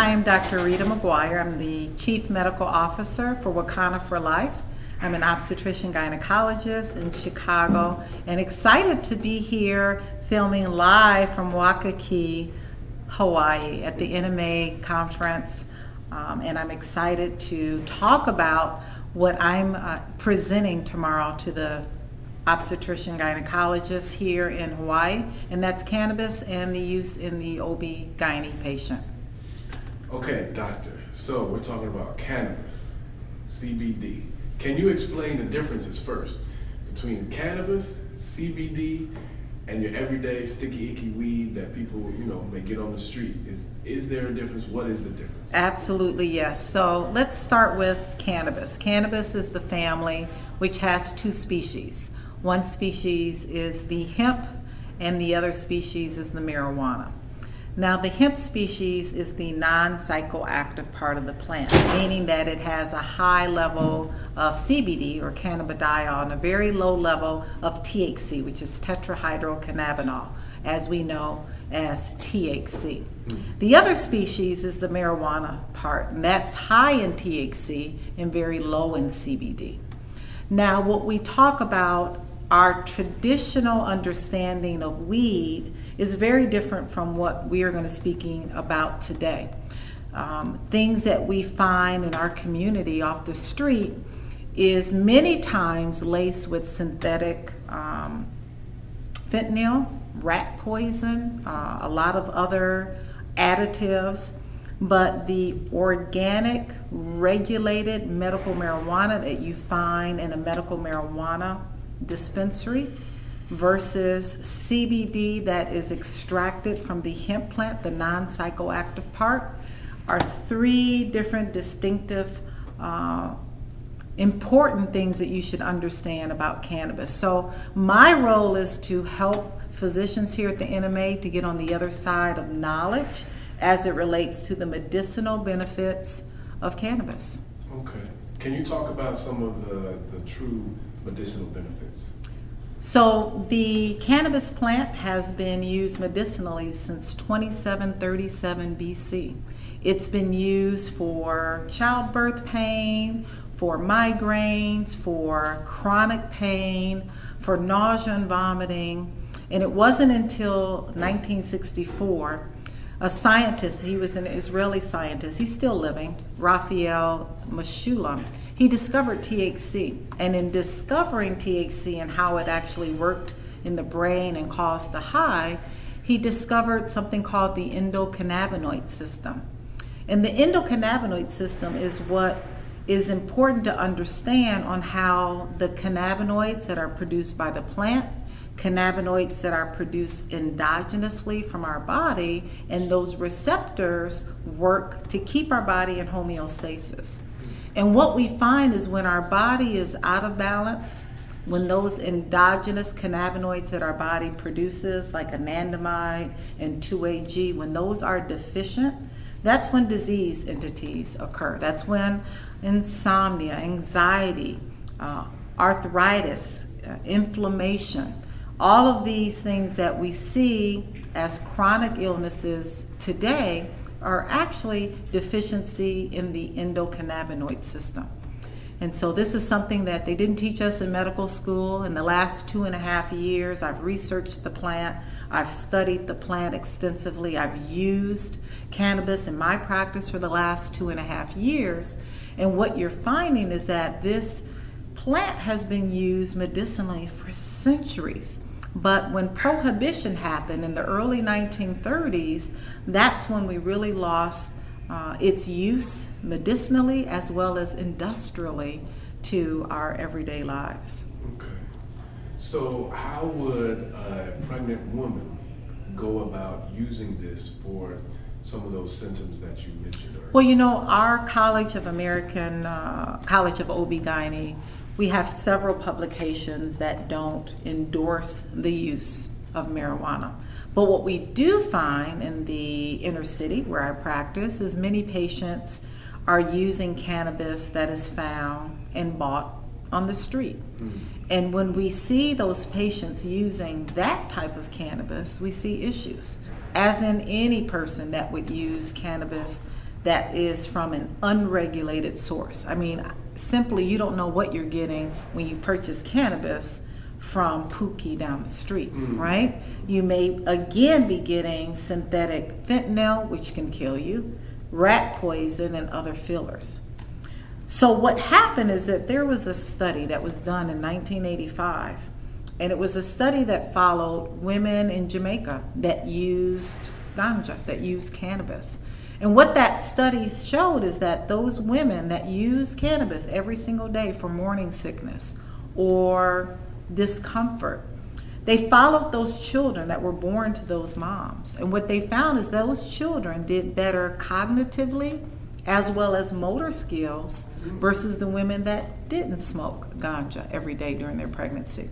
I'm Dr. Rita McGuire. I'm the Chief Medical Officer for Wakana for Life. I'm an obstetrician gynecologist in Chicago and excited to be here filming live from Waikiki, Hawaii at the NMA conference. And I'm excited to talk about what I'm presenting tomorrow to the obstetrician gynecologist here in Hawaii, and that's cannabis and the use in the OB-GYN patient. Okay, doctor, so we're talking about cannabis, CBD. Can you explain the differences first between cannabis, CBD, and your everyday sticky icky weed that people, may get on the street? Is there a difference? What is the difference? Absolutely, yes. So let's start with cannabis. Cannabis is the family which has two species. One species is the hemp and the other species is the marijuana. Now the hemp species is the non-psychoactive part of the plant, meaning that it has a high level of CBD or cannabidiol and a very low level of THC, which is tetrahydrocannabinol, as we know as THC. The other species is the marijuana part, and that's high in THC and very low in CBD. Now what we talk about, our traditional understanding of weed is very different from what we are going to be speaking about today. Things that we find in our community off the street is many times laced with synthetic fentanyl, rat poison, a lot of other additives, but the organic regulated medical marijuana that you find in a medical marijuana dispensary versus CBD that is extracted from the hemp plant, the non-psychoactive part, are three different distinctive important things that you should understand about cannabis. So my role is to help physicians here at the NMA to get on the other side of knowledge as it relates to the medicinal benefits of cannabis. Okay. Can you talk about some of the true medicinal benefits? So the cannabis plant has been used medicinally since 2737 BC. It's been used for childbirth pain, for migraines, for chronic pain, for nausea and vomiting. And it wasn't until 1964, a scientist, he was an Israeli scientist, he's still living, Raphael Mechoulam, he discovered THC. And in discovering THC and how it actually worked in the brain and caused the high, he discovered something called the endocannabinoid system. And the endocannabinoid system is what is important to understand on how the cannabinoids that are produced by the plant, cannabinoids that are produced endogenously from our body, and those receptors work to keep our body in homeostasis. And what we find is when our body is out of balance, when those endogenous cannabinoids that our body produces, like anandamide and 2-AG, when those are deficient, that's when disease entities occur. That's when insomnia, anxiety, arthritis, inflammation, all of these things that we see as chronic illnesses today are actually deficiency in the endocannabinoid system. And so this is something that they didn't teach us in medical school. In the last 2.5 years, I've researched the plant. I've studied the plant extensively. I've used cannabis in my practice for the last 2.5 years. And what you're finding is that this plant has been used medicinally for centuries. But when prohibition happened in the early 1930s, that's when we really lost its use medicinally as well as industrially to our everyday lives. Okay. So how would a pregnant woman go about using this for some of those symptoms that you mentioned earlier? Well, our College of American, College of OB-GYN, we have several publications that don't endorse the use of marijuana. But what we do find in the inner city where I practice is many patients are using cannabis that is found and bought on the street. Mm-hmm. And when we see those patients using that type of cannabis, we see issues. As in any person that would use cannabis that is from an unregulated source. I mean, simply you don't know what you're getting when you purchase cannabis from Pookie down the street, right? You may again be getting synthetic fentanyl, which can kill you, rat poison, and other fillers. So what happened is that there was a study that was done in 1985, and it was a study that followed women in Jamaica that used ganja, that used cannabis. And what that study showed is that those women that use cannabis every single day for morning sickness or discomfort, they followed those children that were born to those moms. And what they found is those children did better cognitively as well as motor skills versus the women that didn't smoke ganja every day during their pregnancy.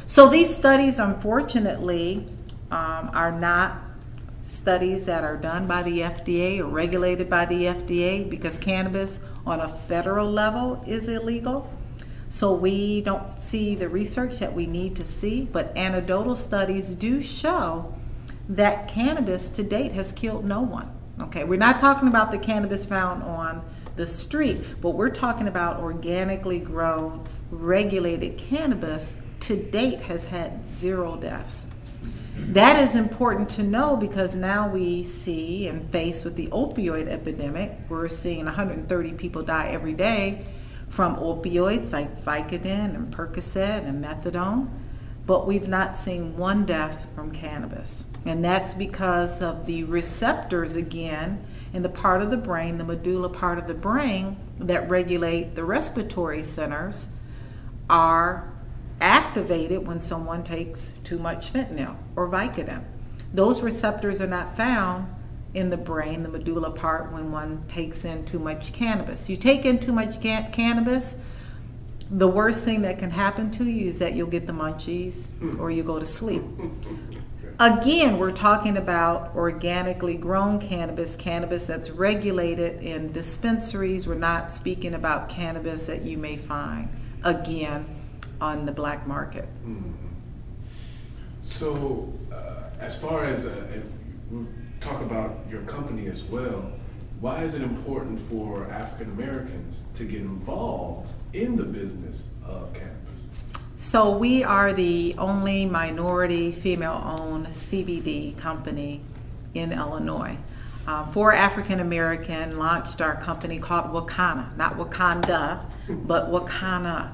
So these studies, unfortunately, are not studies that are done by the FDA or regulated by the FDA, because cannabis on a federal level is illegal. So we don't see the research that we need to see, but anecdotal studies do show that cannabis to date has killed no one. Okay, we're not talking about the cannabis found on the street, but we're talking about organically grown, regulated cannabis to date has had 0 deaths. That is important to know, because now we see and face with the opioid epidemic, we're seeing 130 people die every day from opioids like Vicodin and Percocet and methadone, but we've not seen 1 death from cannabis. And that's because of the receptors, again, in the part of the brain, the medulla part of the brain that regulate the respiratory centers, are activated when someone takes too much fentanyl or Vicodin. Those receptors are not found in the brain, the medulla part, when one takes in too much cannabis. You take in too much cannabis, the worst thing that can happen to you is that you'll get the munchies or you go to sleep. Again, we're talking about organically grown cannabis, cannabis that's regulated in dispensaries. We're not speaking about cannabis that you may find, again, on the black market. So, as far as we'll talk about your company as well, why is it important for African Americans to get involved in the business of cannabis? So we are the only minority female-owned CBD company in Illinois. For African American, launched our company called Wakana, not Wakanda, but Wakana.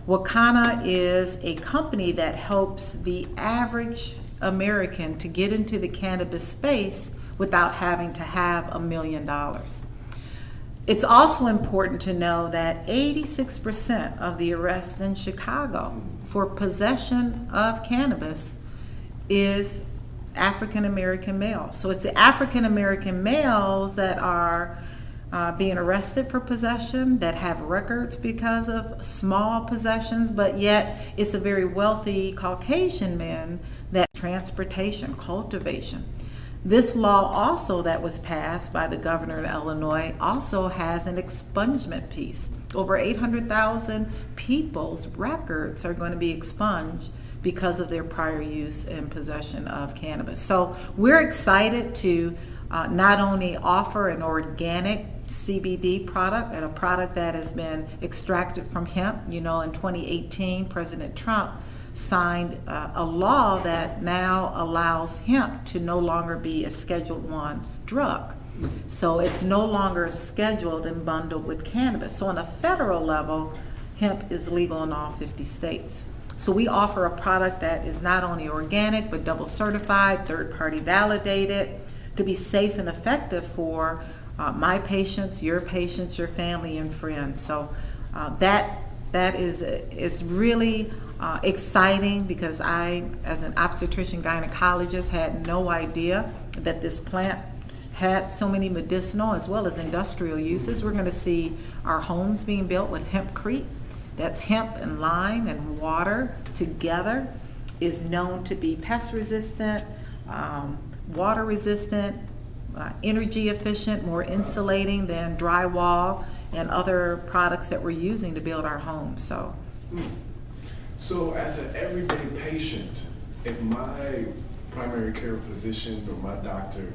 Wakana is a company that helps the average American to get into the cannabis space without having to have $1 million. It's also important to know that 86% of the arrests in Chicago for possession of cannabis is African American males. So it's the African American males that are being arrested for possession, that have records because of small possessions, but yet it's a very wealthy Caucasian men that transportation, cultivation. This law also that was passed by the governor of Illinois also has an expungement piece. Over 800,000 people's records are going to be expunged because of their prior use and possession of cannabis. So we're excited to not only offer an organic CBD product, and a product that has been extracted from hemp. You know, in 2018, President Trump signed a law that now allows hemp to no longer be a Schedule I drug. So it's no longer scheduled and bundled with cannabis. So on a federal level, hemp is legal in all 50 states. So we offer a product that is not only organic, but double certified, third-party validated, to be safe and effective for my patients, your family, and friends. So that is really exciting, because I, as an obstetrician gynecologist, had no idea that this plant had so many medicinal as well as industrial uses. We're going to see our homes being built with hempcrete. That's hemp and lime and water together, is known to be pest resistant, water resistant, energy efficient, more insulating than drywall and other products that we're using to build our homes. So as an everyday patient, if my primary care physician or my doctor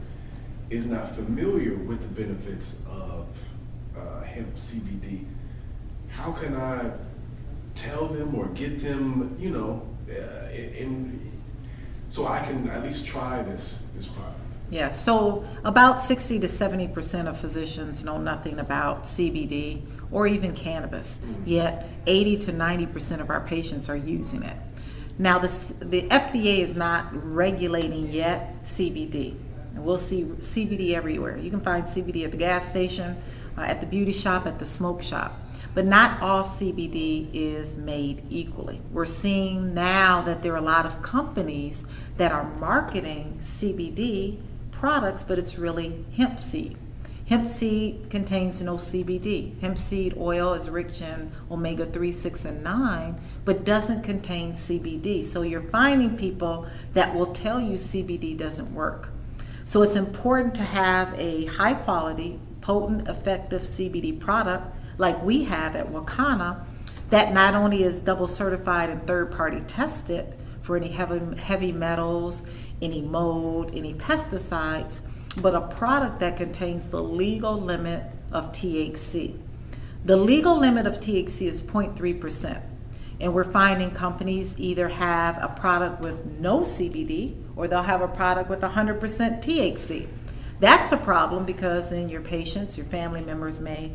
is not familiar with the benefits of hemp CBD, how can I tell them or get them, so I can at least try this product? Yeah, so about 60 to 70% of physicians know nothing about CBD or even cannabis, yet 80 to 90% of our patients are using it. Now, the FDA is not regulating yet CBD. And we'll see CBD everywhere. You can find CBD at the gas station, at the beauty shop, at the smoke shop. But not all CBD is made equally. We're seeing now that there are a lot of companies that are marketing CBD products, but it's really hemp seed. Hemp seed contains no CBD. Hemp seed oil is rich in omega-3, 6, and 9, but doesn't contain CBD. So you're finding people that will tell you CBD doesn't work. So it's important to have a high quality, potent, effective CBD product like we have at Wakana that not only is double certified and third party tested for any heavy metals, any mold, any pesticides, but a product that contains the legal limit of THC. The legal limit of THC is 0.3%. And we're finding companies either have a product with no CBD or they'll have a product with 100% THC. That's a problem because then your patients, your family members may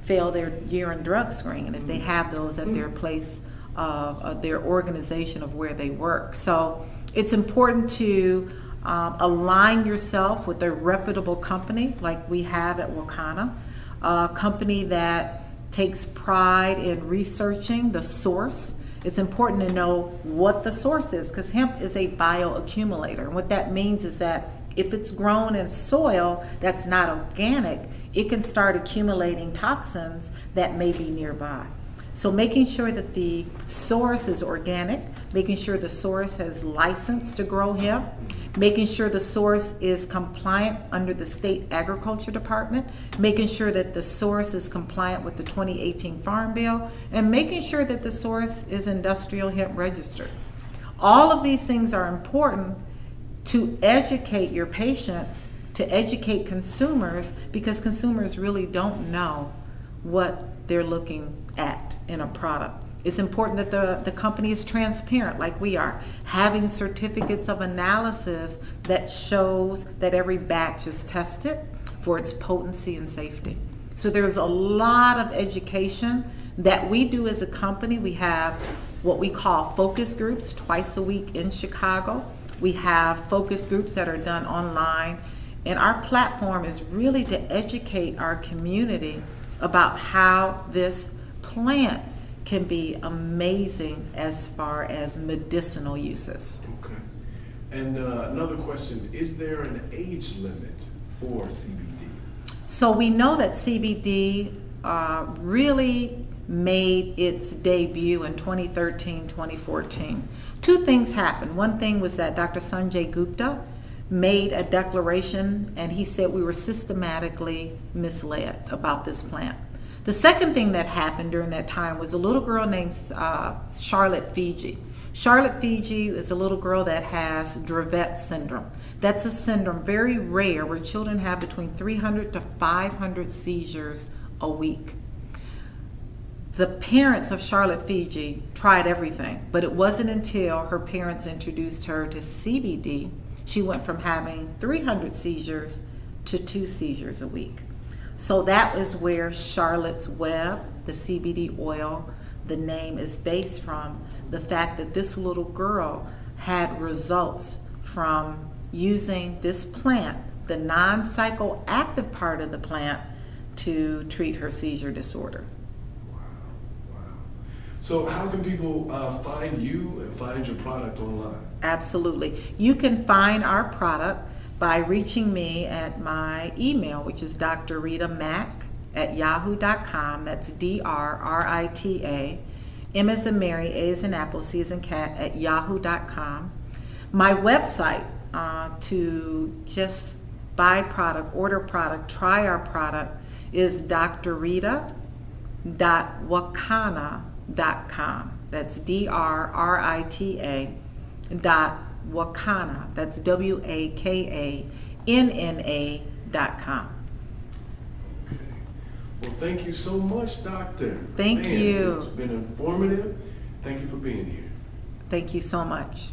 fail their urine drug screening if they have those at their place of their organization of where they work. So it's important to align yourself with a reputable company like we have at Wakana, a company that takes pride in researching the source. It's important to know what the source is because hemp is a bioaccumulator. And what that means is that if it's grown in soil that's not organic, it can start accumulating toxins that may be nearby. So making sure that the source is organic, making sure the source has license to grow hemp, making sure the source is compliant under the state agriculture department, making sure that the source is compliant with the 2018 Farm Bill, and making sure that the source is industrial hemp registered. All of these things are important to educate your patients, to educate consumers, because consumers really don't know what they're looking at in a product. It's important that the company is transparent like we are, having certificates of analysis that shows that every batch is tested for its potency and safety. So there's a lot of education that we do as a company. We have what we call focus groups twice a week in Chicago. We have focus groups that are done online. And our platform is really to educate our community about how this plant can be amazing as far as medicinal uses. Okay. And another question, is there an age limit for CBD? So we know that CBD really made its debut in 2013, 2014. Two things happened. One thing was that Dr. Sanjay Gupta made a declaration and he said we were systematically misled about this plant. The second thing that happened during that time was a little girl named Charlotte Fiji. Charlotte Fiji is a little girl that has Dravet syndrome. That's a syndrome very rare where children have between 300 to 500 seizures a week. The parents of Charlotte Fiji tried everything, but it wasn't until her parents introduced her to CBD, she went from having 300 seizures to 2 seizures a week. So that is where Charlotte's Web, the CBD oil, the name is based from the fact that this little girl had results from using this plant, the non-psychoactive part of the plant, to treat her seizure disorder. Wow. So how can people find you and find your product online? Absolutely. You can find our product by reaching me at my email, which is drritamac@yahoo.com. That's DRRITA, M as in Mary, A as in Apple, C as in Cat, at yahoo.com. My website to just buy product, order product, try our product is drrita.wakana.com. That's DRRITA.Wakana, that's WAKANA, Okay. Well, thank you so much, Doctor. Thank you. It's been informative. Thank you for being here. Thank you so much.